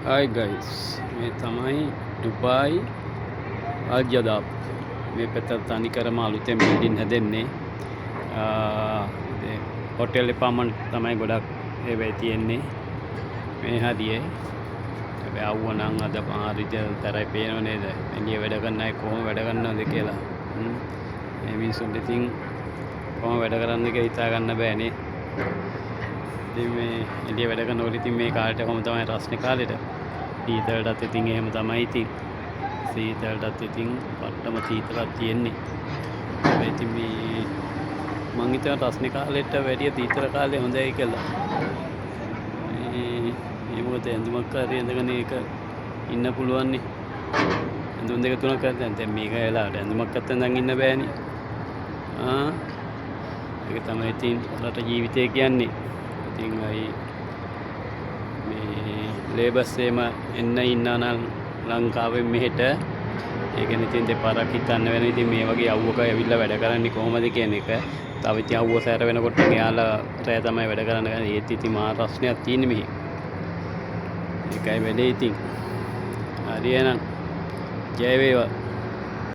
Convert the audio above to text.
Hi guys, මේ තමයි Dubai අල්ජදාබ්. මේ පැත්ත තනිකරම අලුතෙන් බිල්ඩින් හැදෙන්නේ. හොටෙල් එපාර්ට්මන්ට් තමයි ගොඩක් ඒවෙයි තියෙන්නේ. මේ හදියේ. හැබැයි ආවුව නම් අද පාරිජ තරයි පේනව නේද? එළිය වැඩ කරන අය කොහොම වැඩ කරනවද කියලා. මේ මිනිස්සුන්ට ඉතින් කොහොම වැඩ කරන්නද කියලා හිතා ගන්න බෑනේ. ඉතින් මේ එළිය වැඩ කරනකොට ඉතින් මේ කාලේට කොහොම තමයි රස්නේ කාලේට. සීතලටත් ඉතින් එහෙම තමයි ඉතින්. සීතලටත් ඉතින් පට්ටම සීතලක් තියෙන්නේ. හැබැයි ඉතින් මේ මං හිතනවා රස්නේ කාලේට වැඩිය සීතල කාලේ හොඳයි කියලා. මේ මොකද ඇඳුමක් හරි ඇඳගෙන ඒක ඉන්න පුළුවන් නේ. ඇඳුම් දෙක තුනක් හරි දැන් මේක වෙලාවට ඇඳුමක් අතෙන් ඉන්න බෑනේ. ඒක තමයි ඉතින් රට ජීවිතය කියන්නේ. ඉතින් අයි මේ ලේබර්ස් එම එන්න ඉන්නා නම් ලංකාවෙන් මෙහෙට ඒ කියන්නේ ඉතින් දෙපාරක් හිතන්න වෙන ඉතින් මේ වගේ අවුවක ඇවිල්ලා වැඩ කරන්නේ කොහොමද කියන එක. තව ඉතින් අවුව සැර වෙනකොට එයාලා රැය තමයි වැඩ කරන්න ගන්නේ. ඒත් ඉතින් මහා ප්‍රශ්නයක් තියෙන්නේ මෙහි. ඒකයි වැඩේ ඉතින්. හරි එහෙනම් ජය වේවා.